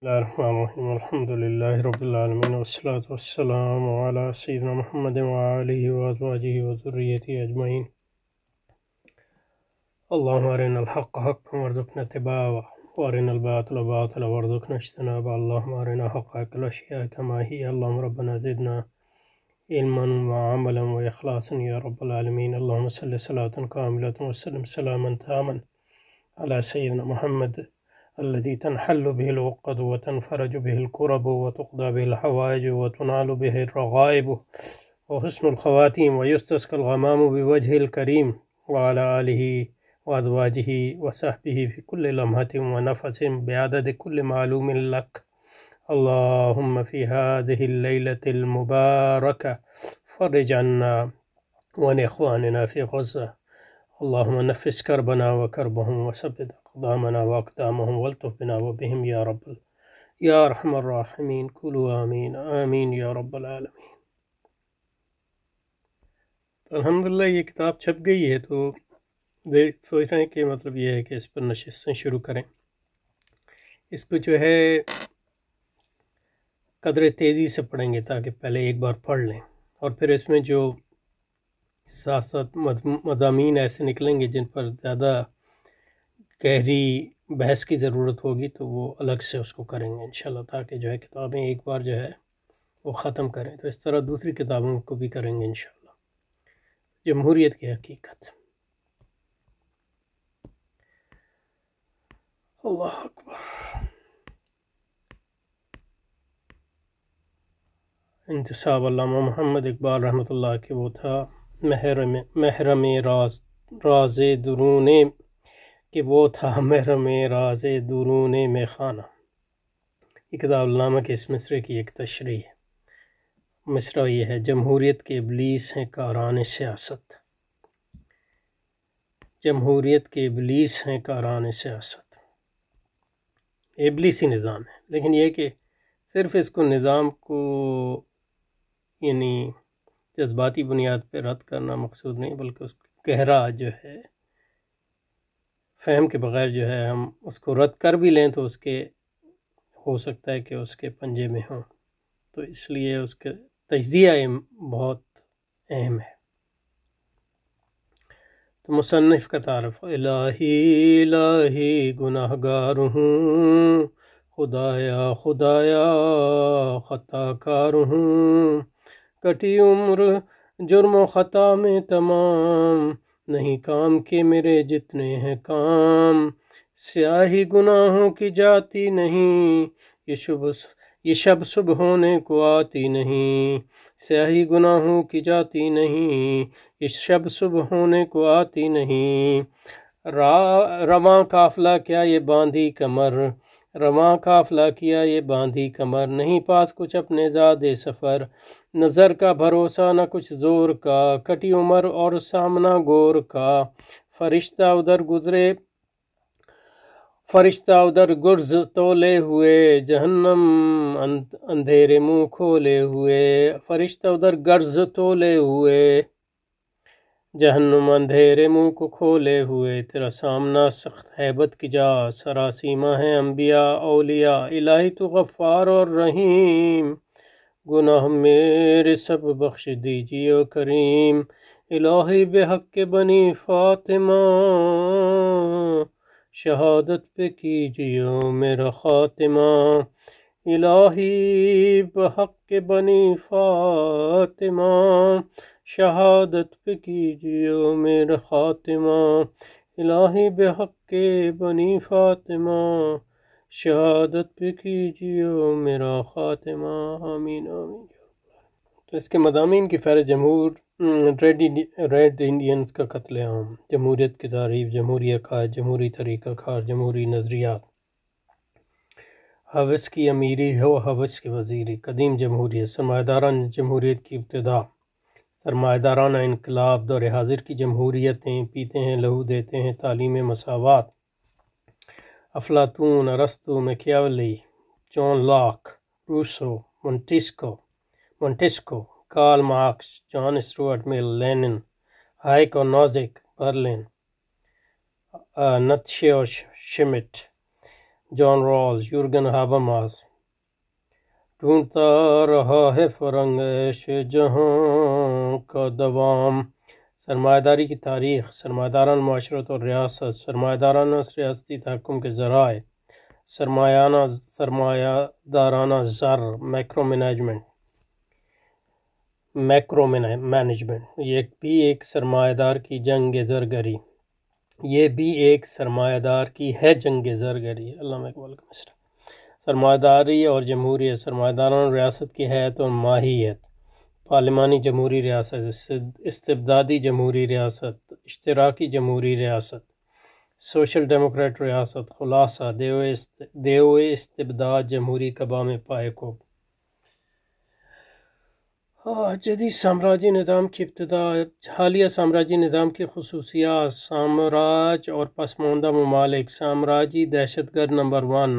بسم الله الرحمن الرحيم الحمد لله رب العالمين والصلاة والسلام على سيدنا محمد وآله وأزواجه وذريته أجمعين. اللهم أرنا الحق حقا وارزقنا اتباعه وأرنا الباطل باطلا وارزقنا اجتنابه. اللهم أرنا حقائق الأشياء كما هي. اللهم ربنا زدنا علما وعملا وإخلاصا يا رب العالمين. اللهم صل صلاة كاملة وسلم سلاما تاما على سيدنا محمد الذي تنحل به العقد وتنفرج به الكرب وتقضى به الحوائج وتنال به الرغائب وحسن الخواتيم ويستسقى الغمام بوجهه الكريم وعلى آله وأزواجه وصحبه في كل لمحة ونفس بعدد كل معلوم لك. اللهم في هذه الليلة المباركة فرج عنا وعن إخواننا في غزة. اللهم نفس كربنا وكربهم وثبت أقدامنا وأقدامهم والطف بنا وبهم يا رب يا أرحم الراحمين. قولوا آمين آمين يا رب العالمين. الحمدللہ یہ کتاب چھپ گئی ہے تو سوچ رہے ہیں کہ مطلب یہ ہے کہ اس پر نشستیں شروع کریں. اس کو جو ہے قدر تیزی سے پڑھیں گے تاکہ پہلے ایک بار پڑھ لیں اور پھر اس میں جو ساتھ ساتھ مضامین ایسے نکلیں گے جن پر زیادہ گہری بحث کی ضرورت ہوگی تو وہ الگ سے اس کو کریں گے انشاءاللہ، تاکہ جو ہے کتابیں ایک بار جو ہے وہ ختم کریں. تو اس طرح دوسری کتابوں کو بھی کریں گے انشاءاللہ. جمہوریت کی حقیقت. اللہ اکبر. انتصاب علامہ محمد اقبال رحمۃ اللہ کہ وہ تھا محرم راز درون کہ وہ تھا محرم راز درون میں خانہ. یہ کتاب علامہ کے اس مصرے کی ایک تشریح ہے. مصرع یہ ہے: جمہوریت کے ابلیس ہیں کاران سیاست. جمہوریت کے ابلیس ہیں کاران سیاست. ابلیسی نظام ہے، لیکن یہ کہ صرف اس کو نظام کو یعنی جذباتی بنیاد پہ رد کرنا مقصود نہیں، بلکہ اس کو گہرا جو ہے فہم کے بغیر جو ہے ہم اس کو رد کر بھی لیں تو اس کے ہو سکتا ہے کہ اس کے پنجے میں ہوں. تو اس لیے اس کے تجزیہ بہت اہم ہے. تو مصنف کا تعارف: الہی الہی گناہ گار ہوں، خدایا خدایا خطا کار ہوں، کٹی عمر جرم و خطا میں تمام، نہیں کام کے میرے جتنے ہیں کام، سیاہی گناہوں کی جاتی نہیں، یہ شب صبح ہونے کو آتی نہیں، سیاہی گناہوں کی جاتی نہیں، یہ شب صبح ہونے کو آتی نہیں، رواں قافلہ کیا یہ باندھی کمر، رواں قافلہ کیا یہ باندھی کمر، نہیں پاس کچھ اپنے زادِ سفر، نظر کا بھروسہ نہ کچھ زور کا، کٹی عمر اور سامنا گور کا، فرشتہ ادھر گرز تولے ہوئے، جہنم اندھیرے منہ کھولے ہوئے، فرشتہ ادھر گرز تولے ہوئے، جہنم اندھیرے منہ کو کھولے ہوئے، تیرا سامنا سخت ہیبت کی جا، سراسیمہ ہیں انبیاء اولیاء، الہی تو غفار اور رحیم، گناہ میرے سب بخش دیجیے کریم، الہی بحق کے بنی فاطمہ، شہادت پہ کیجیے میرا خاتمہ، الہی بحق کے بنی فاطمہ، شہادت پہ کیجیے میرا خاتمہ، الہی بحق کے بنی فاطمہ، شہادت پہ کیجیے میرا خاتمہ، آمین آمین. تو اس کے مضامین کی فہرست: ریڈ انڈینز کا قتل عام، جمہوریت کی تعریف، جمہوری عقائد، جمہوری طریقہ کار، جمہوری نظریات، حوث کی امیری و حوث کی وزیری، قدیم جمہوریت، سرمایہ دارانہ جمہوریت کی ابتدا، سرمایہ دارانہ انقلاب، دور حاضر کی جمہوریتیں، پیتے ہیں لہو دیتے ہیں تعلیم مساوات، افلاطون، ارسطو، Machiavelli, John Locke, Rousseau, Montesquieu, Karl Marx, John Stuart Mill, Lenin, Hayek اور نوزک، برلن، نتشے اور شمٹ، جان رالز، یورگن ہابرماس۔ ڈھونڈتا رہا ہے فرنگ عیش جہاں کا دوام۔ سرمایہ داری کی تاریخ، سرمایہ دارانہ معاشرت اور ریاست، سرمایہ دارانہ ریاستی تحکم کے ذرائع، سرمایہ دارانہ زر، میکرو مینجمنٹ، یہ بھی ایک سرمایہ دار کی جنگ زرگری، جنگ زرگری۔ علامہ اقبال کا مصرع۔ سرمایہ داری اور جمہوریت، سرمایہ دارانہ ریاست کی حیت اور ماہیت، پارلیمانی جمہوری ریاست، استبدادی جمہوری ریاست، اشتراکی جمہوری ریاست، سوشل ڈیموکریٹ ریاست۔ خلاصہ، دیو استبداد جمہوری کعبہ میں پائے کو۔ جدید سامراجی نظام کی ابتدا، حالیہ سامراجی نظام کی خصوصیات، سامراج اور پسماندہ ممالک۔ سامراجی دہشت گرد نمبر 1،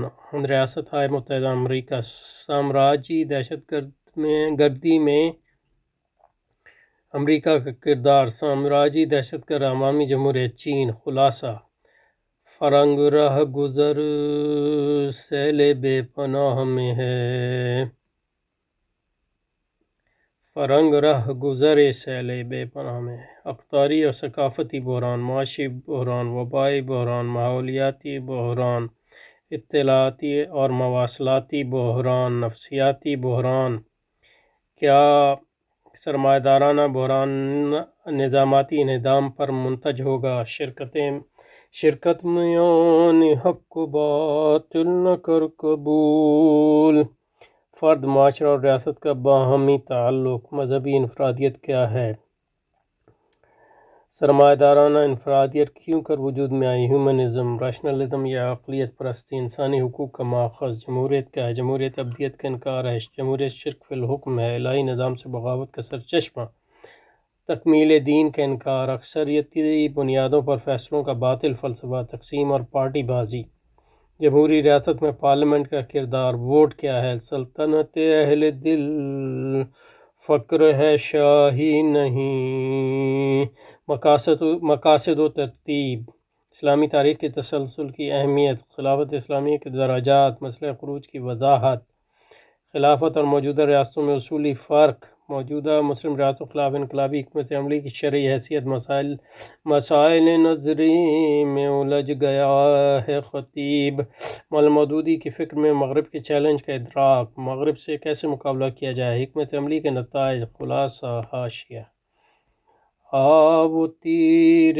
ریاستہائے متحدہ امریکہ۔ سامراجی دہشت گردی میں امریکہ کا کردار۔ سامراجی دہشت گرد عوامی جمہوریت چین۔ خلاصہ، فرنگ رہ گزر سیل بے پناہ میں ہے، فرنگ رہ گزر سیل بے پناہ میں ہے۔ اقداری اور ثقافتی بحران، معاشی بحران، وبائی بحران، ماحولیاتی بحران، اطلاعاتی اور مواصلاتی بحران، نفسیاتی بحران۔ کیا سرمایہ دارانہ بحران نظاماتی انہدام پر منتج ہوگا؟ شرکت میان حق و باطل نہ کر قبول۔ فرد، معاشرہ اور ریاست کا باہمی تعلق۔ مذہبی انفرادیت کیا ہے؟ سرمایہ دارانہ انفرادیت کیوں کر وجود میں آئی؟ ہیومنزم، ریشنلزم یا عقلیت پرستی۔ انسانی حقوق کا ماخذ۔ جمہوریت کیا ہے؟ جمہوریت ابدیت کا انکار ہے، جمہوریت شرک فی الحکم ہے، الہی نظام سے بغاوت کا سرچشمہ، تکمیل دین کا انکار، اکثریتی بنیادوں پر فیصلوں کا باطل فلسفہ، تقسیم اور پارٹی بازی۔ جمہوری ریاست میں پارلیمنٹ کا کردار۔ ووٹ کیا ہے؟ سلطنت اہل دل، فقر ہے شاہی نہیں۔ مقاصد و ترتیب، اسلامی تاریخ کے تسلسل کی اہمیت، خلافت اسلامیہ کے درجات، مسئلہ خروج کی وضاحت، خلافت اور موجودہ ریاستوں میں اصولی فرق، موجودہ مسلم ریاستوں خلاف انقلابی حکمت عملی کی شرعی حیثیت، مسائل نظری میں الجھ گیا ہے خطیب، مولانا مودودی کی فکر میں مغرب کے چیلنج کا ادراک، مغرب سے کیسے مقابلہ کیا جائے، حکمت عملی کے نتائج۔ خلاصہ، حاشیہ۔ وہ تیر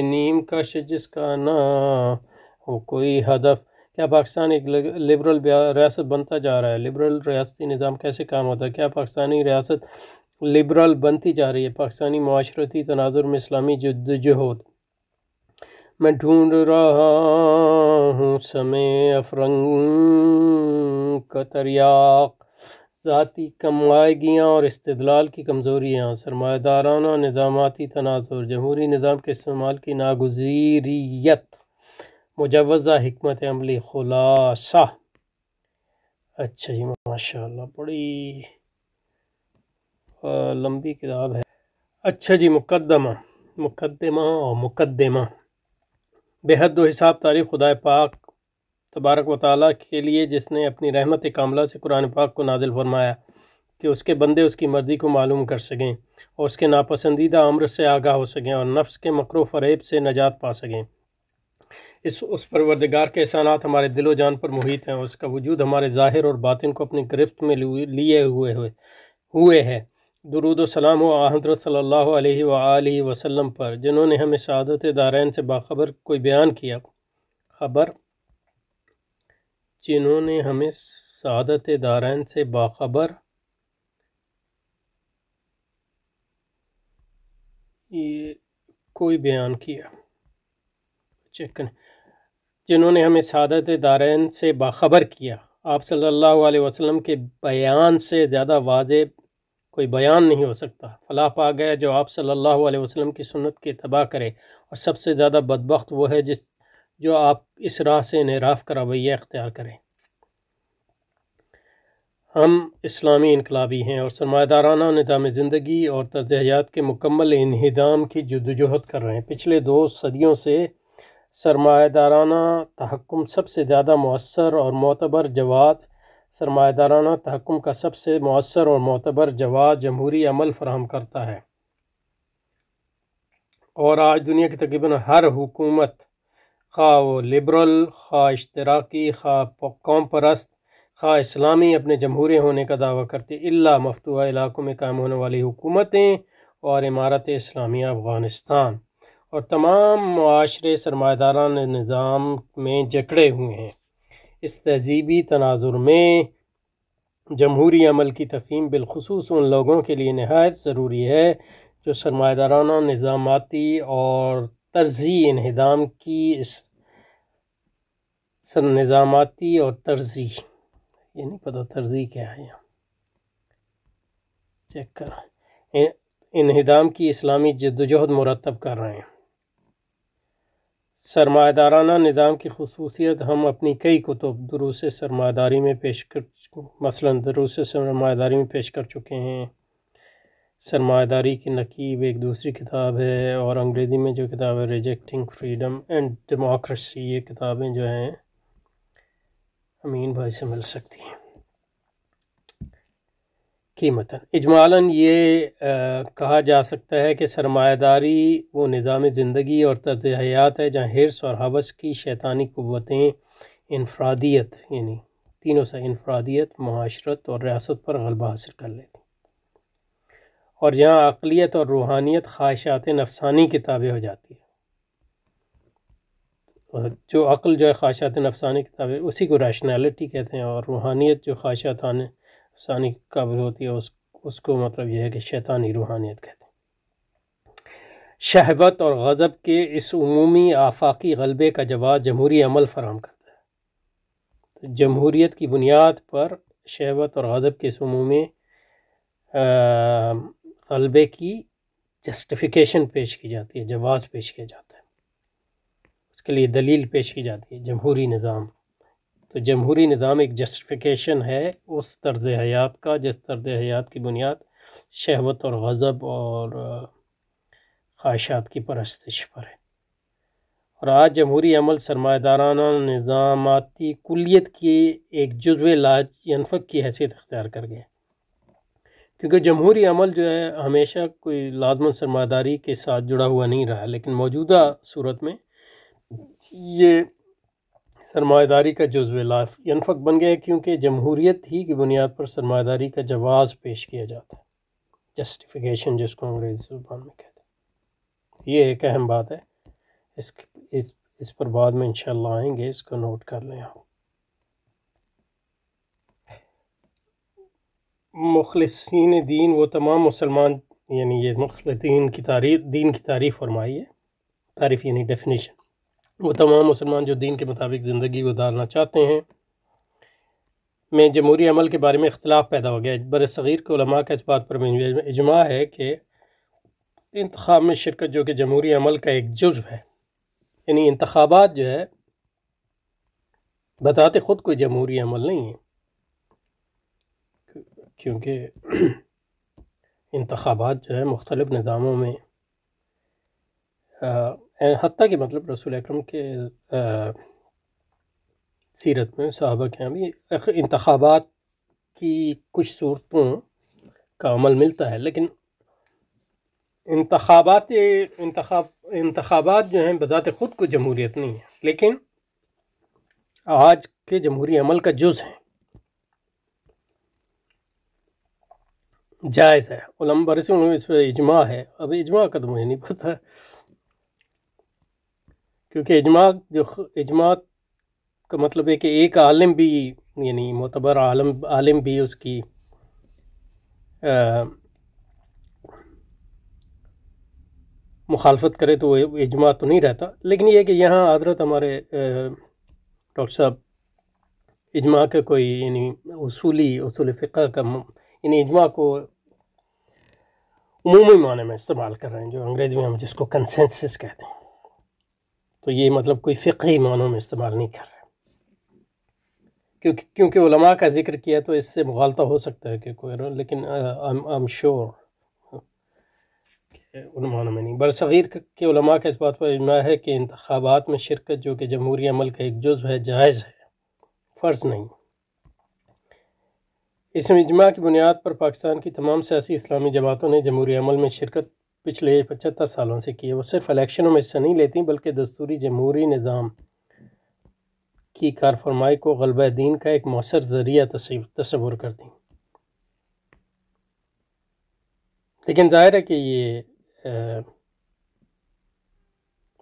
نیم کش جس کا نہ ہو کوئی ہدف۔ کیا پاکستان ایک لبرل ریاست بنتا جا رہا ہے؟ لبرل ریاستی نظام کیسے کام ہوتا ہے؟ کیا پاکستانی ریاست لبرل بنتی جا رہی ہے؟ پاکستانی معاشرتی تناظر میں اسلامی جدوجہد۔ میں ڈھونڈ رہا ہوں سمے افرنگ کا تریاق، ذاتی کمائیگیاں اور استدلال کی کمزوریاں، سرمایہ دارانہ نظاماتی تناظر، جمہوری نظام کے استعمال کی ناگزیریت، مجوزہ حکمت عملی۔ خلاصہ۔ اچھا جی، ماشاءاللہ بڑی لمبی کتاب ہے۔ اچھا جی، مقدمہ اور مقدمہ۔ بے حد و حساب تعریف خدا پاک تبارک و تعالیٰ کے لیے، جس نے اپنی رحمت کاملہ سے قرآن پاک کو نازل فرمایا کہ اس کے بندے اس کی مرضی کو معلوم کر سکیں اور اس کے ناپسندیدہ امر سے آگاہ ہو سکیں اور نفس کے مکر و فریب سے نجات پا سکیں۔ اس پروردگار کے احسانات ہمارے دل و جان پر محیط ہیں، اور اس کا وجود ہمارے ظاہر اور باطن کو اپنی گرفت میں لیے ہوئے ہے۔ درود و سلام ہو حضرت صلی اللہ علیہ وآلہ وسلم پر، جنہوں نے ہمیں سعادت دارین سے باخبر کوئی بیان کیا، جنہوں نے ہمیں سعادت دارین سے باخبر کوئی بیان کیا، جنہوں نے ہمیں سعادت دارین سے باخبر کیا۔ آپ صلی اللہ علیہ وسلم کے بیان سے زیادہ واضح کوئی بیان نہیں ہو سکتا۔ فلاح پا گیا جو آپ صلی اللہ علیہ وسلم کی سنت کی اتباع کرے، اور سب سے زیادہ بدبخت وہ ہے جو آپ اس راہ سے انحراف کا رویہ اختیار کریں۔ ہم اسلامی انقلابی ہیں اور سرمایہ دارانہ نظام زندگی اور طرز حیات کے مکمل انہدام کی جدوجہد کر رہے ہیں۔ پچھلے 2 صدیوں سے سرمایہ دارانہ تحکم سب سے زیادہ مؤثر اور معتبر جواز سرمایہ دارانہ تحکم کا سب سے مؤثر اور معتبر جواز جمہوری عمل فراہم کرتا ہے، اور آج دنیا کی تقریباً ہر حکومت، خواہ وہ لبرل، خواہ اشتراکی، خواہ قوم پرست، خواہ اسلامی، اپنے جمہوری ہونے کا دعویٰ کرتی الا مفتوحہ علاقوں میں قائم ہونے والی حکومتیں اور امارت اسلامیہ افغانستان، اور تمام معاشرے سرمایہ دارانہ نظام میں جکڑے ہوئے ہیں۔ اس تہذیبی تناظر میں جمہوری عمل کی تفہیم بالخصوص ان لوگوں کے لیے نہایت ضروری ہے جو سرمایہ دارانہ نظاماتی اور طرزی انہدام کی نظاماتی اور طرزی، یہ نہیں پتہ طرزی کیا ہے، یہاں چیک کریں، انہدام کی اسلامی جدوجہد مرتب کر رہے ہیں۔ سرمایہ دارانہ نظام کی خصوصیت ہم اپنی کئی کتب دروس سرمایہ داری میں دروس سرمایہ داری میں پیش کر چکے ہیں۔ سرمایہ داری کی نقیب ایک دوسری کتاب ہے، اور انگریزی میں جو کتاب ہے ریجیکٹنگ فریڈم اینڈ ڈیموکریسی، یہ کتابیں جو ہیں امین بھائی سے مل سکتی ہیں۔ قیمتاً اجمالاً یہ کہا جا سکتا ہے کہ سرمایہ داری وہ نظام زندگی اور طرز حیات ہے جہاں حرص اور ہوس کی شیطانی قوتیں انفرادیت، یعنی تینوں سے انفرادیت، معاشرت اور ریاست پر غلبہ حاصل کر لیتی، اور جہاں عقلیت اور روحانیت خواہشات نفسانی کی تابع ہو جاتی ہے۔ جو عقل جو ہے خواہشات نفسانی کی تابع، اسی کو ریشنالٹی کہتے ہیں، اور روحانیت جو خواہشات نفسانی قابل ہوتی ہے اس کو مطلب یہ ہے کہ شیطانی روحانیت کہتے ہیں۔ شہوت اور غضب کے اس عمومی آفاقی غلبے کا جواز جمہوری عمل فراہم کرتا ہے۔ تو جمہوریت کی بنیاد پر شہوت اور غضب کے اس عمومی غلبے کی جسٹیفیکیشن پیش کی جاتی ہے، جواز پیش کیا جاتا ہے، اس کے لیے دلیل پیش کی جاتی ہے۔ جمہوری نظام، تو جمہوری نظام ایک جسٹیفیکیشن ہے اس طرز حیات کا جس طرز حیات کی بنیاد شہوت اور غضب اور خواہشات کی پرستش پر ہے۔ اور آج جمہوری عمل سرمایہ دارانہ نظاماتی کلیت کی ایک جزو لا ینفک کی حیثیت اختیار کر گیا، کیونکہ جمہوری عمل جو ہے ہمیشہ کوئی لازماً سرمایہ داری کے ساتھ جڑا ہوا نہیں رہا، لیکن موجودہ صورت میں یہ سرمایہ داری کا جزو لا ینفک بن گیا ہے، کیونکہ جمہوریت ہی کی بنیاد پر سرمایہ داری کا جواز پیش کیا جاتا ہے، جسٹیفیکیشن جس کو انگریزی زبان میں کہتے ہیں۔ یہ ایک اہم بات ہے، اس پر بعد میں انشاءاللہ آئیں گے، اس کو نوٹ کر لیں آپ۔ مخلصین دین وہ تمام مسلمان، یعنی یہ مخلصین کی تعریف، دین کی تعریف فرمائی ہے، تعریف یعنی ڈیفینیشن، وہ تمام مسلمان جو دین کے مطابق زندگی گزارنا چاہتے ہیں۔ میں جمہوری عمل کے بارے میں اختلاف پیدا ہو گیا۔ برصغیر کے علماء کا اس بات پر اجماع ہے کہ انتخاب میں شرکت جو کہ جمہوری عمل کا ایک جزو ہے، یعنی انتخابات جو ہے بتاتے خود کوئی جمہوری عمل نہیں ہے، کیونکہ انتخابات جو ہے مختلف نظاموں میں حتیٰ کہ مطلب رسول اکرم کے سیرت میں صحابہ کے یہاں بھی انتخابات کی کچھ صورتوں کا عمل ملتا ہے، لیکن انتخابات جو ہیں بذات خود کو جمہوریت نہیں ہے، لیکن آج کے جمہوری عمل کا جز ہیں، جائز ہے۔ علماء برسوں میں اس پہ اجماع ہے۔ اب اجماع کا تو مجھے نہیں پتہ، کیونکہ اجماع کا مطلب ہے کہ ایک عالم بھی، یعنی معتبر عالم بھی اس کی مخالفت کرے تو وہ اجماع تو نہیں رہتا۔ لیکن یہ کہ یہاں حضرت ہمارے ڈاکٹر صاحب اجماع کا کوئی یعنی اصول فقہ کا یعنی اجماع کو عمومی معنی میں استعمال کر رہے ہیں، جو انگریزی میں ہم جس کو کنسنسس کہتے ہیں، تو یہ مطلب کوئی فقہی معنوں میں استعمال نہیں کر رہے، کیونکہ علماء کا ذکر کیا تو اس سے مغالطہ ہو سکتا ہے کہ کوئی، لیکن I'm sure عنوانوں میں نہیں۔ برصغیر کے علماء کا اس بات پر اجماع ہے کہ انتخابات میں شرکت جو کہ جمہوری عمل کا ایک جزو ہے جائز ہے، فرض نہیں۔ اس اجماع کی بنیاد پر پاکستان کی تمام سیاسی اسلامی جماعتوں نے جمہوری عمل میں شرکت پچھلے 75 سالوں سے کی ہے۔ وہ صرف الیکشنوں میں حصہ نہیں لیتی بلکہ دستوری جمہوری نظام کی کارفرمائی کو غلبہ دین کا ایک مؤثر ذریعہ تصور کرتی ہیں۔ لیکن ظاہر ہے کہ یہ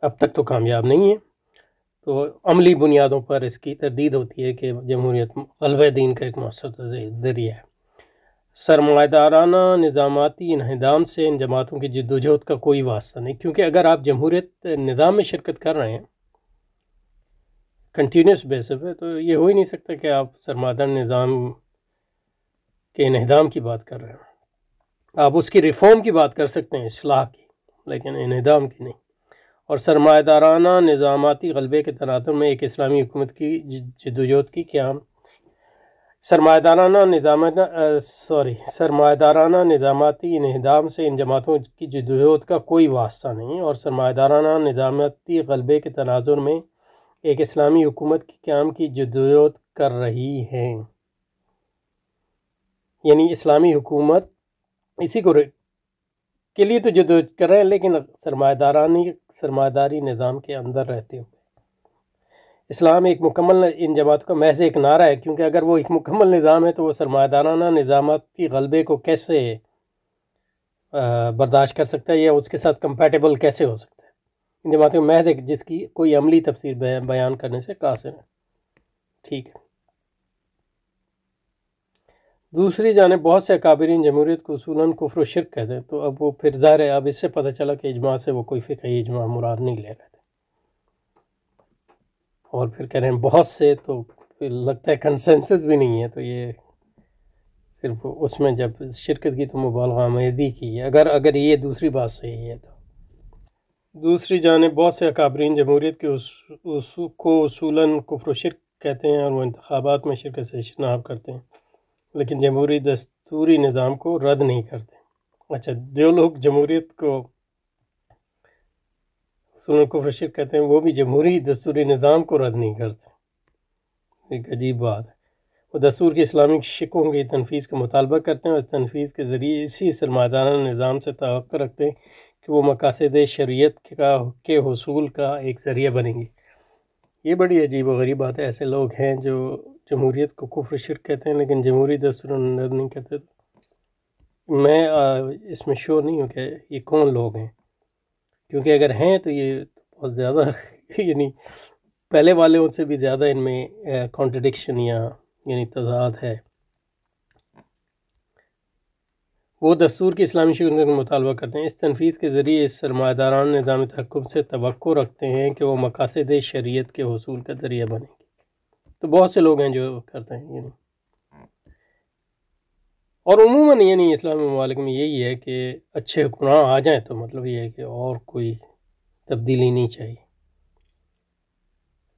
اب تک تو کامیاب نہیں ہے، تو عملی بنیادوں پر اس کی تردید ہوتی ہے کہ جمہوریت غلبہ دین کا ایک مؤثر ذریعہ ہے۔ سرمایہ نظاماتی انہدام سے ان جماعتوں کی جدوجہد کا کوئی واسطہ نہیں، کیونکہ اگر آپ جمہوریت نظام میں شرکت کر رہے ہیں کنٹینیوس بیسس پہ، تو یہ ہو ہی نہیں سکتا کہ آپ سرمایہ نظام کے انہدام کی بات کر رہے ہیں۔ آپ اس کی ریفارم کی بات کر سکتے ہیں، اصلاح کی، لیکن انہدام کی نہیں۔ اور سرمایہ دارانہ نظاماتی غلبے کے تناظر میں ایک اسلامی حکومت کی جدوجہد کی قیام سرمایہ دارانہ نظاماتی انہدام سے ان جماعتوں کی جدوجہد کا کوئی واسطہ نہیں، اور سرمایہ دارانہ نظاماتی غلبے کے تناظر میں ایک اسلامی حکومت کی قیام کی جدوجہد کر رہی ہیں۔ یعنی اسلامی حکومت اسی کو کے لیے تو جدوجہد کر رہے ہیں، لیکن سرمایہ داری نظام کے اندر رہتے ہوئے۔ اسلام ایک مکمل ان جماعتوں کا محض ایک نعرہ ہے، کیونکہ اگر وہ ایک مکمل نظام ہے تو وہ سرمایہ دارانہ نظاماتی غلبے کو کیسے برداشت کر سکتا ہے یا اس کے ساتھ کمپیٹیبل کیسے ہو سکتا ہے۔ ان جماعتوں کا محض ایک جس کی کوئی عملی تفسیر بیان کرنے سے قاصر ہے۔ ٹھیک ہے۔ دوسری جانب بہت سے اکابرین جمہوریت کو اصولاً کفر و شرک کہتے ہیں، تو اب وہ پھر ظاہر ہے اب اس سے پتہ چلا کہ اجماع سے وہ کوئی فقہی اجماع مراد نہیں لے رہے تھے، اور پھر کہہ رہے ہیں بہت سے، تو پھر لگتا ہے کنسنسس بھی نہیں ہے، تو یہ صرف اس میں جب شرکت کی تو مبالغہ آمیزی کی ہے، اگر یہ دوسری بات صحیح ہے تو۔ دوسری جانب بہت سے اکابرین جمہوریت کے کو اصولاً کفر و شرک کہتے ہیں، اور وہ انتخابات میں شرکت سے اجتناب کرتے ہیں، لیکن جمہوری دستوری نظام کو رد نہیں کرتے۔ اچھا، جو لوگ جمہوریت کو اصولاً کفر و شرک کہتے ہیں وہ بھی جمہوری دستوری نظام کو رد نہیں کرتے، ایک عجیب بات ہے۔ وہ دستور کے اسلامی شقوں کی تنفیذ کا مطالبہ کرتے ہیں، اور اس تنفیذ کے ذریعے اسی سرمایہ دارانہ نظام سے توقع رکھتے ہیں کہ وہ مقاصد شریعت کے حصول کا ایک ذریعہ بنیں گے۔ یہ بڑی عجیب و غریب بات ہے، ایسے لوگ ہیں جو جمہوریت کو کفر شرک کہتے ہیں لیکن جمہوری دستور نہیں کہتے۔ میں اس میں شور نہیں ہوں کہ یہ کون لوگ ہیں، کیونکہ اگر ہیں تو یہ بہت زیادہ یعنی پہلے والوں سے بھی زیادہ ان میں کانٹرڈکشن یعنی تضاد ہے۔ وہ دستور کی اسلامی شکل کا مطالبہ کرتے ہیں، اس تنفیذ کے ذریعے اس سرمایہ دارانہ نظام تحکم سے توقع رکھتے ہیں کہ وہ مقاصد شریعت کے حصول کا ذریعہ بنیں گے۔ تو بہت سے لوگ ہیں جو کرتے ہیں یعنی، اور عموماً یعنی اسلامی ممالک میں یہی ہے کہ اچھے حکمران آ جائیں تو مطلب یہ ہے کہ اور کوئی تبدیلی نہیں چاہیے۔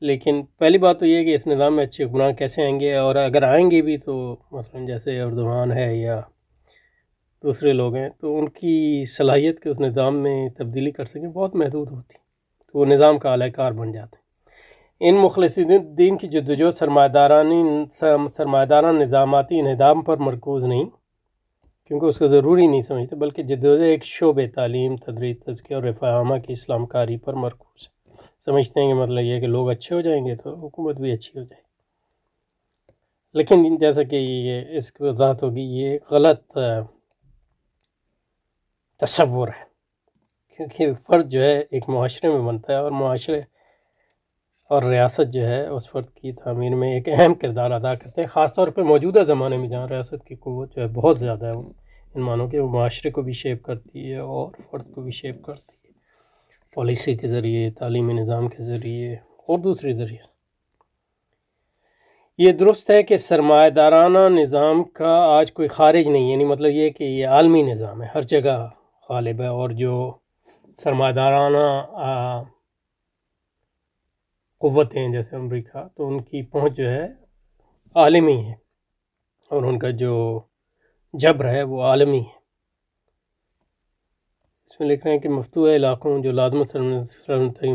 لیکن پہلی بات تو یہ ہے کہ اس نظام میں اچھے حکمران کیسے آئیں گے، اور اگر آئیں گے بھی تو مثلا جیسے اردوغان ہے یا دوسرے لوگ ہیں، تو ان کی صلاحیت کے اس نظام میں تبدیلی کر سکیں بہت محدود ہوتی، تو وہ نظام کا اعلی کار بن جاتے ہیں۔ ان مخلصین دین کی جدوجہد سرمایہ دارانہ نظاماتی انہدام پر مرکوز نہیں، کیونکہ اس کو ضروری نہیں سمجھتے، بلکہ جدوجہد ایک شعبہ تعلیم، تدریس، تزکیہ اور رفاہ عامہ کی اسلام کاری پر مرکوز ہے۔ سمجھتے ہیں کہ مطلب یہ ہے کہ لوگ اچھے ہو جائیں گے تو حکومت بھی اچھی ہو جائے گی، لیکن جیسا کہ یہ اس کی وضاحت ہوگی یہ غلط تصور ہے، کیونکہ فرد جو ہے ایک معاشرے میں بنتا ہے، اور معاشرے اور ریاست جو ہے اس فرد کی تعمیر میں ایک اہم کردار ادا کرتے ہیں، خاص طور پہ موجودہ زمانے میں جہاں ریاست کی قوت جو ہے بہت زیادہ ہے، ان مانوں کہ وہ معاشرے کو بھی شیپ کرتی ہے اور فرد کو بھی شیپ کرتی ہے، پالیسی کے ذریعے، تعلیمی نظام کے ذریعے اور دوسرے ذریعے۔ یہ درست ہے کہ سرمایہ دارانہ نظام کا آج کوئی خارج نہیں، یعنی مطلب یہ کہ یہ عالمی نظام ہے، ہر جگہ غالب ہے، اور جو سرمایہ دارانہ قوتیں جیسے امریکہ، تو ان کی پہنچ جو ہے عالمی ہے، اور ان کا جو جبر ہے وہ عالمی ہے۔ اس میں لکھ رہے ہیں کہ مفتوحہ علاقوں جو لازم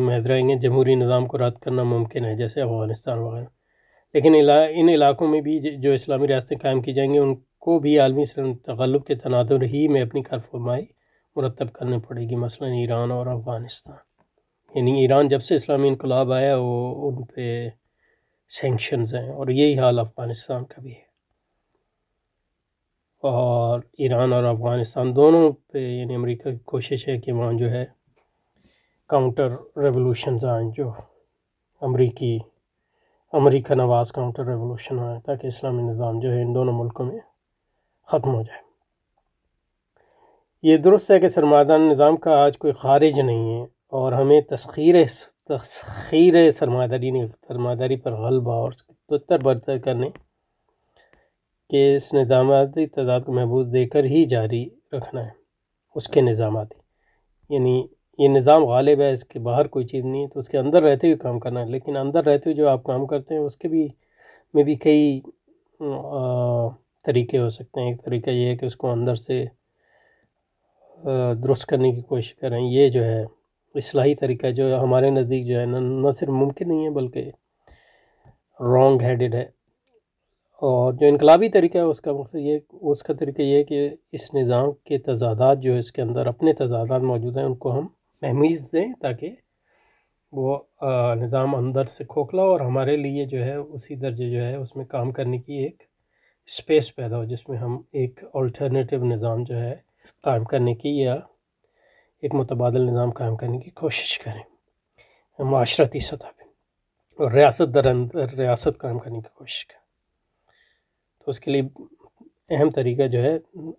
محد رہیں گے جمہوری نظام کو رد کرنا ممکن ہے، جیسے افغانستان وغیرہ، لیکن ان علاقوں میں بھی جو اسلامی ریاستیں قائم کی جائیں گی ان کو بھی عالمی تغلب کے تناظر ہی میں اپنی کارفرمائی مرتب کرنی پڑے گی، مثلا ایران اور افغانستان۔ یعنی ایران جب سے اسلامی انقلاب آیا وہ ان پہ سینکشنز ہیں، اور یہی حال افغانستان کا بھی ہے، اور ایران اور افغانستان دونوں پہ یعنی امریکہ کی کوشش ہے کہ وہاں جو ہے کاؤنٹر ریولوشنز آئیں، جو امریکہ نواز کاؤنٹر ریولوشن آئیں، تاکہ اسلامی نظام جو ہے ان دونوں ملکوں میں ختم ہو جائے۔ یہ درست ہے کہ سرمایہ نظام کا آج کوئی خارج نہیں ہے، اور ہمیں تسخیر سرمایہ داری پر غلبہ اور برتر کرنے کہ اس نظاماتی تعداد کو محبوب دے کر ہی جاری رکھنا ہے، اس کے نظاماتی، یعنی یہ نظام غالب ہے، اس کے باہر کوئی چیز نہیں ہے، تو اس کے اندر رہتے ہوئے کام کرنا ہے۔ لیکن اندر رہتے ہوئے جو آپ کام کرتے ہیں اس کے بھی کئی طریقے ہو سکتے ہیں۔ ایک طریقہ یہ ہے کہ اس کو اندر سے درست کرنے کی کوشش کریں، یہ جو ہے اصلاحی طریقہ جو ہمارے نزدیک جو ہے نہ صرف ممکن نہیں ہے بلکہ رانگ ہیڈڈ ہے۔ اور جو انقلابی طریقہ ہے اس کا طریقہ یہ ہے کہ اس نظام کے تضادات جو اس کے اندر اپنے تضادات موجود ہیں ان کو ہم تہمیز دیں، تاکہ وہ نظام اندر سے کھوکھلا اور ہمارے لیے جو ہے اسی درجے جو ہے اس میں کام کرنے کی ایک اسپیس پیدا ہو، جس میں ہم ایک الٹرنیٹیو نظام جو ہے قائم کرنے کی یا ایک متبادل نظام قائم کرنے کی کوشش کریں معاشرتی سطح پہ، اور ریاست در ریاست قائم کرنے کی کوشش کریں۔ تو اس کے لیے اہم طریقہ جو ہے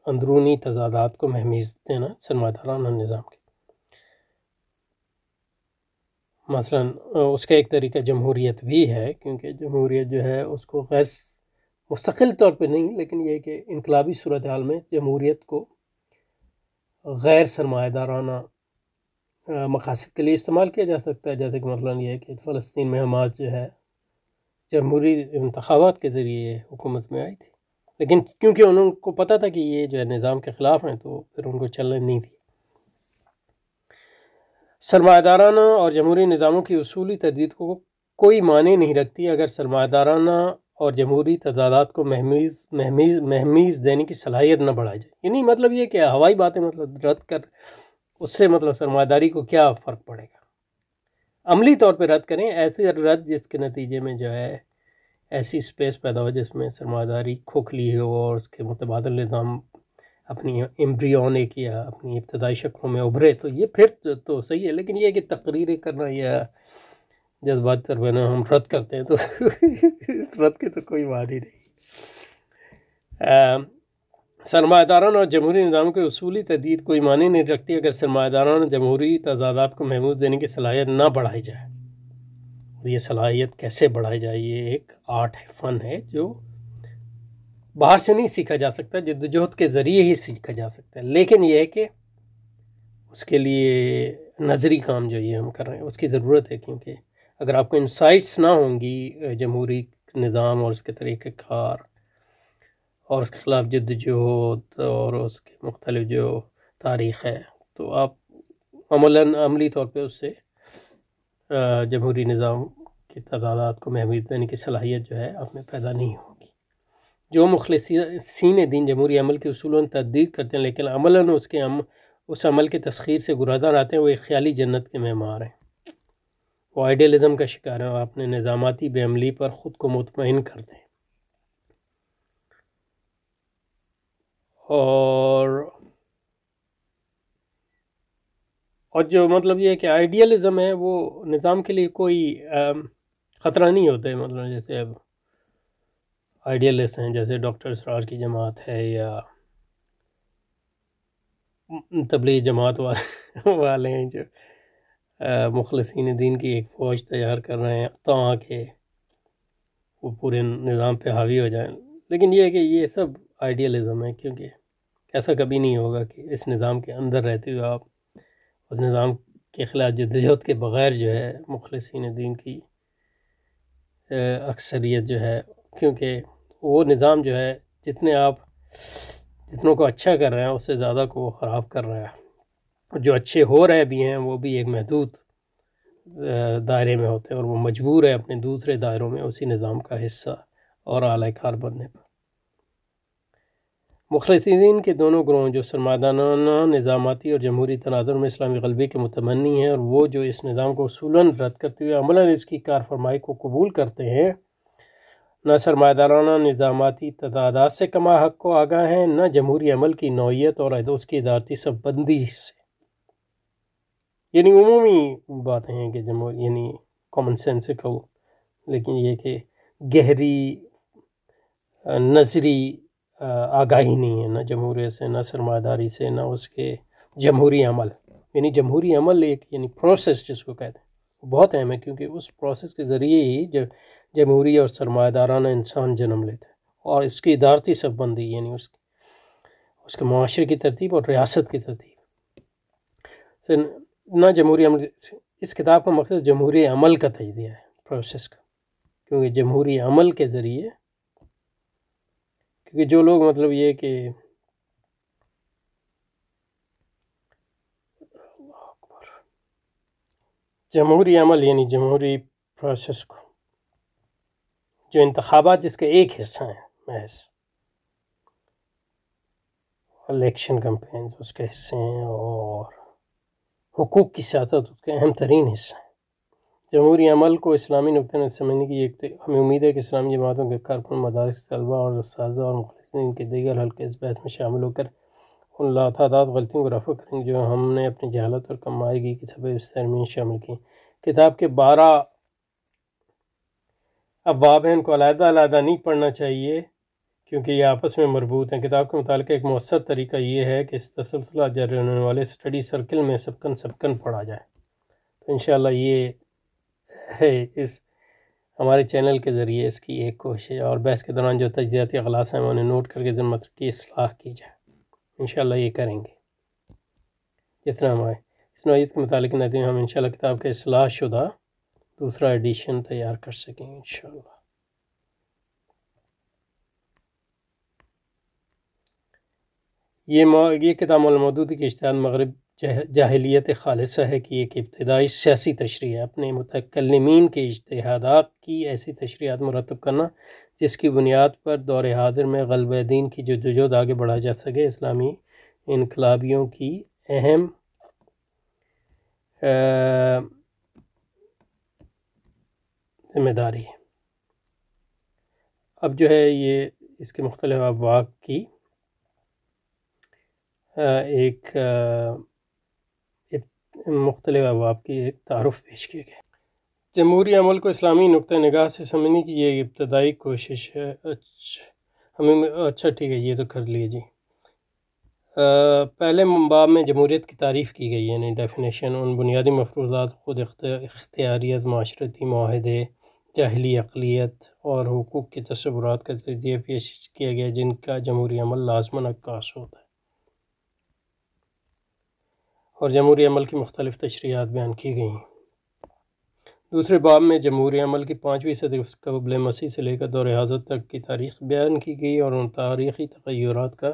اندرونی تضادات کو مہمیز دینا سرمایہ دارانہ نظام کے۔ مثلا اس کا ایک طریقہ جمہوریت بھی ہے، کیونکہ جمہوریت جو ہے اس کو غیر مستقل طور پہ نہیں، لیکن یہ کہ انقلابی صورتحال میں جمہوریت کو غیر سرمایہ دارانہ مقاصد کے لیے استعمال کیا جا سکتا ہے، جیسے کہ مثلا یہ ہے کہ فلسطین میں حماس جو ہے جمہوری انتخابات کے ذریعے حکومت میں آئی تھی، لیکن کیونکہ انہوں کو پتہ تھا کہ یہ جو ہے نظام کے خلاف ہیں تو پھر ان کو چلنے نہیں دی۔ سرمایہ دارانہ اور جمہوری نظاموں کی اصولی تردید کو کوئی معنی نہیں رکھتی اگر سرمایہ دارانہ اور جمہوری تضادات کو مہمیز دینے کی صلاحیت نہ بڑھائی جائے۔ یعنی مطلب یہ کہ ہوائی باتیں مطلب رد کر اس سے مطلب سرمایہ داری کو کیا فرق پڑے گا، عملی طور پہ رد کریں، ایسے رد جس کے نتیجے میں جو ہے ایسی اسپیس پیدا ہو جس میں سرمایہ داری کھوکھلی ہو اور اس کے متبادل نظام اپنی ایمبریونک یا اپنی ابتدائی شکلوں میں ابھرے، تو یہ پھر تو صحیح ہے۔ لیکن یہ کہ تقریریں کرنا یا جذبات تربینا ہم رد کرتے ہیں تو اس رد کے تو کوئی معنی نہیں۔ سرمایہ داران اور جمہوری نظام کے اصولی تردید کوئی معنی نہیں رکھتی اگر سرمایہ داران اور جمہوری تضادات کو محمود دینے کی صلاحیت نہ بڑھائی جائے۔ اور یہ صلاحیت کیسے بڑھائی جائے، یہ ایک آرٹ ہے، فن ہے، جو باہر سے نہیں سیکھا جا سکتا، جدوجہد کے ذریعے ہی سیکھا جا سکتا ہے۔ لیکن یہ ہے کہ اس کے لیے نظری کام جو یہ ہم کر رہے ہیں اس کی ضرورت ہے، کیونکہ اگر آپ کو انسائٹس نہ ہوں گی جمہوری نظام اور اس کے طریقہ کار اور اس کے خلاف جدوجہد اور اس کے مختلف جو تاریخ ہے، تو آپ عملی طور پہ اس سے جمہوری نظام کی تضادات کو محمیز دینے کی صلاحیت جو ہے آپ میں پیدا نہیں ہوگی۔ جو مخلصین دین جمہوری عمل کے اصولوں کی تصدیق کرتے ہیں لیکن عملاً اس عمل کے تسخیر سے گریزاں رہتے ہیں، وہ ایک خیالی جنت کے معمار ہیں، وہ آئیڈیلزم کا شکار ہیں اور اپنے نظاماتی بے عملی پر خود کو مطمئن کرتے ہیں۔ اور جو مطلب یہ ہے کہ آئیڈیلزم ہے وہ نظام کے لیے کوئی خطرہ نہیں ہوتا ہے۔ مطلب جیسے اب آئیڈیلسٹ ہیں جیسے ڈاکٹر اسرار کی جماعت ہے یا تبلیغ جماعت والے ہیں جو مخلصین دین کی ایک فوج تیار کر رہے ہیں تاکہ وہ پورے نظام پہ حاوی ہو جائیں، لیکن یہ ہے کہ یہ سب آئیڈیلزم ہے، کیونکہ ایسا کبھی نہیں ہوگا کہ اس نظام کے اندر رہتے ہوئے آپ اس نظام کے خلاف جدوجہد کے بغیر جو ہے مخلصین دین کی اکثریت جو ہے، کیونکہ وہ نظام جو ہے جتنوں کو اچھا کر رہے ہیں اس سے زیادہ کو وہ خراب کر رہا ہے۔ اور جو اچھے ہو رہے بھی ہیں وہ بھی ایک محدود دائرے میں ہوتے ہیں، اور وہ مجبور ہے اپنے دوسرے دائروں میں اسی نظام کا حصہ اور اعلی کار بننے پر۔ مخلصین کے دونوں گروہ جو سرمایہ نظاماتی اور جمہوری تناظر میں اسلامی غلبے کے متمنی ہیں، اور وہ جو اس نظام کو اصولاً رد کرتے ہوئے عملاً اس کی کار فرمائی کو قبول کرتے ہیں، نہ سرمایہ دارانہ نظاماتی تعداد سے کما حق کو آگاہ ہیں، نہ جمہوری عمل کی نوعیت اور اس کی ادارتی سب بندی سے۔ یعنی عمومی باتیں ہیں کہ یعنی کامن سینسیکل، لیکن یہ کہ گہری نظری آگاہی نہیں ہے، نہ جمہوریت سے، نہ سرمایہ داری سے، نہ اس کے جمہوری عمل۔ یعنی جمہوری عمل ایک یعنی پروسیس جس کو کہتے ہیں بہت اہم ہے، کیونکہ اس پروسیس کے ذریعے ہی جمہوری اور سرمایہ دارانہ انسان جنم لیتا ہے، اور اس کی ادارتی سب بندی یعنی اس کے معاشرے کی ترتیب اور ریاست کی ترتیب نہ جمہوری عمل۔ اس کتاب کا مقصد جمہوری عمل کا تجزیہ ہے، پروسیس کا، کیونکہ جمہوری عمل کے ذریعے، کیونکہ جو لوگ مطلب یہ کہ جمہوری عمل یعنی جمہوری پروسیس کو، جو انتخابات جس کے ایک حصہ ہیں محض، الیکشن کمپینز اس کے حصے ہیں، اور حقوق کی سیاست اس کے اہم ترین حصہ ہیں۔ جمہوری عمل کو اسلامی نقطہ نظر سمجھنے کی ہمیں امید ہے کہ اسلامی جماعتوں کے کارکن، مدارس طلبہ اور اساتذہ اور مخلصین کے دیگر حلقے اس بحث میں شامل ہو کر ان لاتعداد غلطیوں کو رفع کریں گے جو ہم نے اپنی جہالت اور کم آئیگی کے سبب اس ترمیم شامل کی۔ کتاب کے 12 ابواب ہیں، ان کو علیحدہ علیحدہ نہیں پڑھنا چاہیے کیونکہ یہ آپس میں مربوط ہیں۔ کتاب کے متعلق ایک مؤثر طریقہ یہ ہے کہ اس تسلسل جاری رہنے والے اسٹڈی سرکل میں سبکن پڑھا جائے۔ تو انشاءاللہ یہ ہے اس ہمارے چینل کے ذریعے اس کی ایک کوشش، اور بحث کے دوران جو تجزیاتی اغلاط ہیں انہیں نوٹ کر کے ذمت کی اصلاح کی جائے۔ انشاءاللہ یہ کریں گے جتنا ہم آئے۔ اس نوعیت کے متعلق نتیجے ہم انشاءاللہ کتاب کا اصلاح شدہ دوسرا ایڈیشن تیار کر سکیں گے انشاءاللہ۔ یہ کتاب مولانا مودودی کی اجتہاد مغرب جاہلیت خالصہ ہے کہ ایک ابتدائی سیاسی تشریح ہے، اپنے متکلمین کے اجتہادات کی ایسی تشریحات مرتب کرنا جس کی بنیاد پر دور حاضر میں غلبہ دین کی جدوجہد آگے بڑھا جا سکے، اسلامی انقلابیوں کی اہم ذمہ داری ہے۔ اب جو ہے یہ اس کے مختلف ابواب کی ایک تعارف پیش کیے گئے۔ جمہوری عمل کو اسلامی نقطہ نگاہ سے سمجھنے کی یہ ابتدائی کوشش ہے۔ اچھا ٹھیک ہے، یہ تو کر لیے جی۔ پہلے باب میں جمہوریت کی تعریف کی گئی، یعنی ڈیفینیشن، ان بنیادی مفروضات، خود اختیاریت، معاشرتی معاہدے، جاہلی اقلیت اور حقوق کے تصورات کا تجزیہ پیش کیا گیا جن کا جمہوری عمل لازماً عکاس ہوتا ہے، اور جمہوری عمل کی مختلف تشریحات بیان کی گئی ہیں۔ دوسرے باب میں جمہوری عمل کی 5ویں صدی قبل مسیح سے لے کر دور حاضر تک کی تاریخ بیان کی گئی اور ان تاریخی تغیرات کا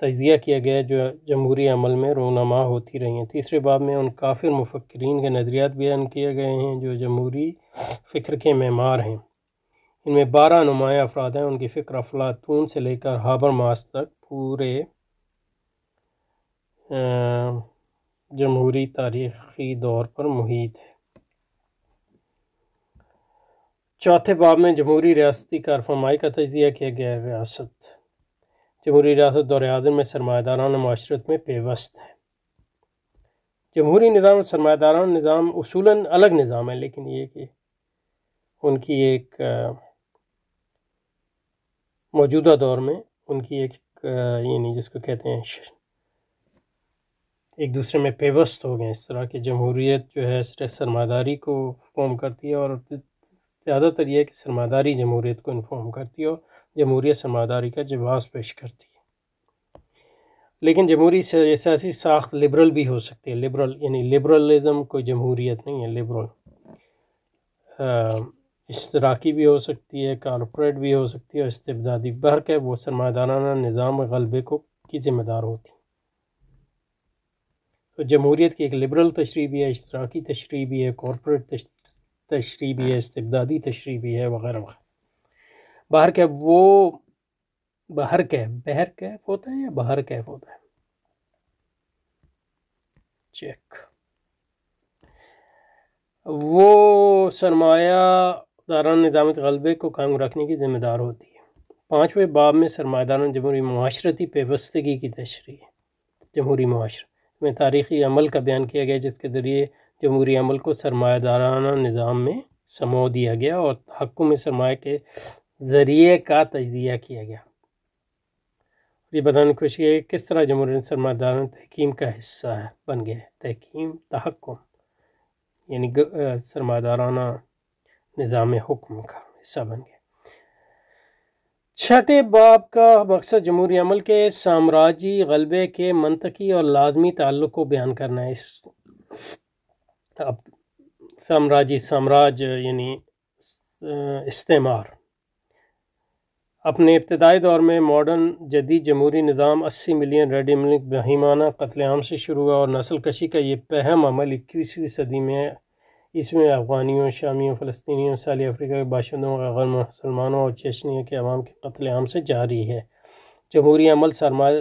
تجزیہ کیا گیا جو جمہوری عمل میں رونما ہوتی رہی ہیں۔ تیسرے باب میں ان کافر مفکرین کے نظریات بیان کیے گئے ہیں جو جمہوری فکر کے معمار ہیں۔ ان میں 12 نمایاں افراد ہیں، ان کی فکر افلاطون سے لے کر ہابرماس تک پورے جمہوری تاریخی دور پر محیط ہے۔ چوتھے باب میں جمہوری ریاستی کارفرمائی کا تجزیہ کیا گیا ہے۔ ریاست، جمہوری ریاست دور حاضر میں سرمایہ دارانہ معاشرت میں پیوست ہے۔ جمہوری نظام اور سرمایہ دارانہ نظام اصولاً الگ نظام ہے، لیکن یہ کہ ان کی ایک موجودہ دور میں ان کی ایک یعنی جس کو کہتے ہیں ایک دوسرے میں پیوست ہو گئے، اس طرح کہ جمہوریت جو ہے صرف سرمایہ داری کو فارم کرتی ہے، اور زیادہ تر یہ ہے کہ سرمایہ داری جمہوریت کو انفارم کرتی ہے اور جمہوریت سرمایہ داری کا جواز پیش کرتی ہے۔ لیکن جمہوری سیاسی ساخت لبرل بھی ہو سکتی ہے۔ لبرل یعنی لبرلزم کوئی جمہوریت نہیں ہے، لبرل اشتراکی بھی ہو سکتی ہے، کارپوریٹ بھی ہو سکتی ہے، اور استبدادی، بہرکیف وہ سرمایہ دارانہ نظام غلبے کی ذمہ دار ہوتی ہے۔ تو تو جمہوریت کی ایک لبرل تشریح بھی ہے، اشتراکی تشریح بھی ہے، کارپوریٹ تشریح بھی ہے، استبدادی تشریح بھی ہے، وغیرہ وغیرہ۔ باہر کیف وہ باہر کیف ہوتا ہے یا باہر کیف ہوتا ہے؟ چیک۔ وہ سرمایہ داران نظام غلبے کو قائم رکھنے کی ذمہ دار ہوتی ہے۔ 5ویں باب میں سرمایہ داران جمہوری معاشرتی پیوستگی کی تشریح ہے۔ جمہوری معاشرہ میں تاریخی عمل کا بیان کیا گیا جس کے ذریعے جمہوری عمل کو سرمایہ دارانہ نظام میں سمو دیا گیا اور تحکم سرمایہ کے ذریعے کا تجزیہ کیا گیا۔ یہ بتانے کی کوشش کی کہ کس طرح جمہوری سرمایہ داران تحکیم کا حصہ بن گیا ہے۔ تحکم یعنی سرمایہ دارانہ نظام حکم کا حصہ بن گیا۔ 6 باب کا مقصد جمہوری عمل کے سامراجی غلبے کے منطقی اور لازمی تعلق کو بیان کرنا ہے۔ اب سامراج یعنی استعمار اپنے ابتدائی دور میں ماڈرن جدید جمہوری نظام 80 ملین ریڈی ملک بہیمانہ قتل عام سے شروع ہوا اور نسل کشی کا یہ پہم عمل 21ویں صدی میں اس میں افغانیوں، شامیوں، فلسطینیوں، سالی افریقہ کے باشندوں، غیر مسلمانوں اور چیچنیا کے عوام کے قتل عام سے جاری ہے۔ جمہوری عمل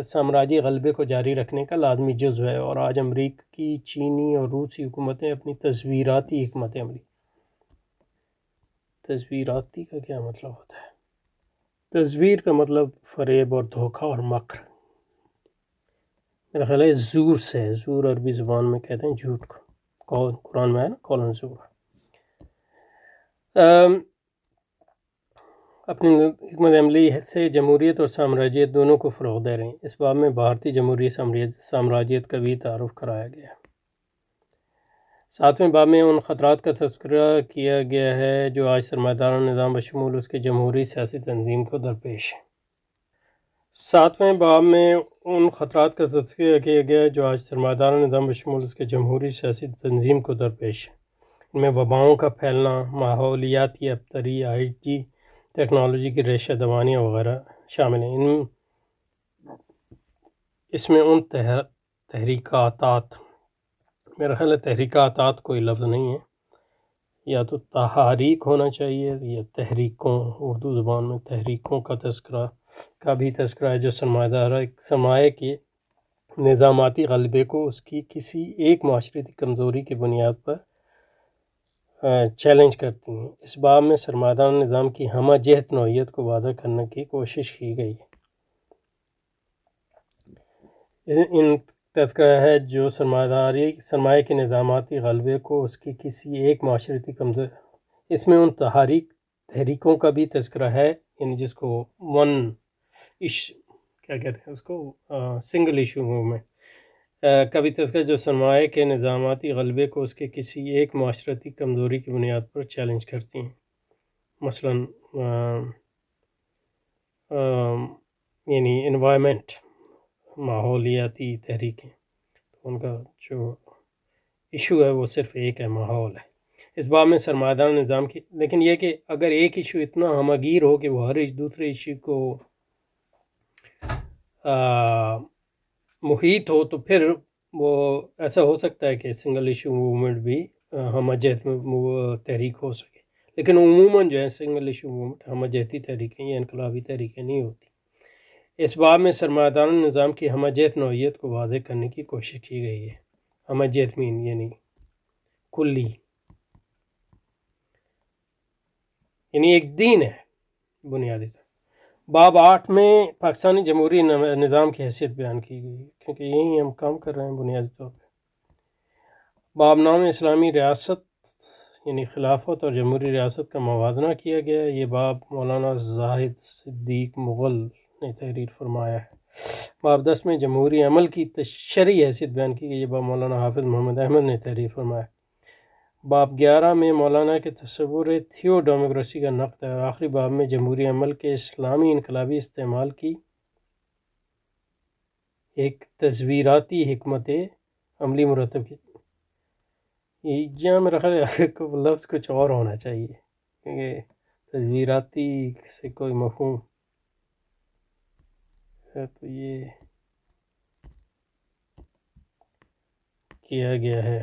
سامراجی غلبے کو جاری رکھنے کا لازمی جزو ہے اور آج امریکی، چینی اور روسی حکومتیں اپنی تصویراتی حکمت عملی۔ تصویراتی کا کیا مطلب ہوتا ہے؟ تصویر کا مطلب فریب اور دھوکہ اور مکر، میرا خیال ہے زور سے ہے۔ زور عربی زبان میں کہتے ہیں جھوٹ کو، قرآن میں ہے نا قول زور۔ اپنی حکمت عملی سے جمہوریت اور سامراجیت دونوں کو فروغ دے رہے ہیں۔ اس باب میں بھارتی جمہوری سامراجیت کا بھی تعارف کرایا گیا ہے۔ 7ویں باب میں ان خطرات کا تذکرہ کیا گیا ہے جو آج سرمایہ دارانہ نظام بشمول اس کے جمہوری سیاسی تنظیم کو درپیش ہے۔ 7ویں باب میں ان خطرات کا تذکرہ کیا گیا ہے جو آج سرمایہ دارانہ نظام بشمول اس کے جمہوری سیاسی تنظیم کو درپیش ہے۔ ان میں وباؤں کا پھیلنا، ماحولیاتی ابتری، ITG ٹیکنالوجی کی ریشہ دوانیاں وغیرہ شامل ہیں۔ اس میں ان تحریکات، میرا خیال ہے تحریکات کوئی لفظ نہیں ہے، یا تو تحاریک ہونا چاہیے یا تحریکوں، اردو زبان میں تحریکوں کا بھی تذکرہ ہے جو سرمایہ کے نظاماتی غلبے کو اس کی کسی ایک معاشرتی کمزوری کی بنیاد پر چیلنج کرتی ہیں۔ اس باب میں سرمایہ دارانہ نظام کی ہمہ جہت نوعیت کو واضح کرنے کی کوشش کی گئی ہے۔ ان تذکرہ ہے جو سرمایہ کے نظاماتی غلبے کو اس کی کسی ایک معاشرتی کمزوری، اس میں ان تحریکوں کا بھی تذکرہ ہے، یعنی جس کو کیا کہتے ہیں اس کو سنگل ایشو موومنٹ کا بھی تذکرہ جو سرمایہ کے نظاماتی غلبے کو اس کے کسی ایک معاشرتی کمزوری کی بنیاد پر چیلنج کرتی ہیں۔ مثلاً یعنی انوائرمنٹ، ماحولیاتی تحریکیں، ان کا جو ایشو ہے وہ صرف ایک ہے، ماحول ہے۔ اس باب میں سرمایہ دارانہ نظام کی، لیکن یہ کہ اگر ایک ایشو اتنا ہمگیر ہو کہ وہ ہر دوسرے ایشو کو محیط ہو تو پھر وہ ایسا ہو سکتا ہے کہ سنگل ایشو موومنٹ بھی ہمہ جہت تحریک ہو سکے، لیکن عموماً جو ہے سنگل ایشو موومنٹ ہمہ جہتی تحریکیں یا انقلابی تحریکیں نہیں ہوتی۔ اس باب میں سرمایہ دارانہ نظام کی ہمہ جہت نوعیت کو واضح کرنے کی کوشش کی گئی ہے۔ ہمہ جہت یعنی کلی، یعنی ایک دین ہے بنیادی طور۔ باب 8 میں پاکستانی جمہوری نظام کی حیثیت بیان کی گئی ہے، کیونکہ یہی ہم کام کر رہے ہیں بنیادی طور پہ۔ باب 9 میں اسلامی ریاست یعنی خلافت اور جمہوری ریاست کا موازنہ کیا گیا ہے۔ یہ باب مولانا زاہد صدیق مغل نے تحریر فرمایا ہے۔ باب 10 میں جمہوری عمل کی شرعی حیثیت بیان کی گئی ہے۔ باب مولانا حافظ محمد احمد نے تحریر فرمایا ہے۔ باب 11 میں مولانا کے تصور تھیو ڈیموکریسی کا نقد ہے، اور آخری باب میں جمہوری عمل کے اسلامی انقلابی استعمال کی ایک تصویراتی حکمت عملی مرتب کی۔ یہاں میرا خیال ہے لفظ کچھ اور ہونا چاہیے، کیونکہ تصویراتی سے کوئی مفہوم ہے تو یہ کیا گیا ہے۔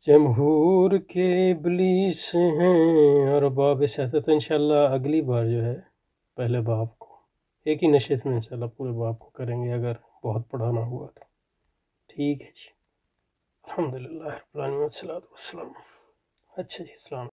جمہور کے ابلیس ہیں اور باب سیاست، انشاءاللہ اگلی بار جو ہے پہلے باب کو ایک ہی نشست میں انشاءاللہ پورے باب کو کریں گے، اگر بہت پڑھانا ہوا تو۔ ٹھیک ہے جی، الحمدللہ رب العالمین والصلاۃ والسلام۔ اچھا جی، السلام۔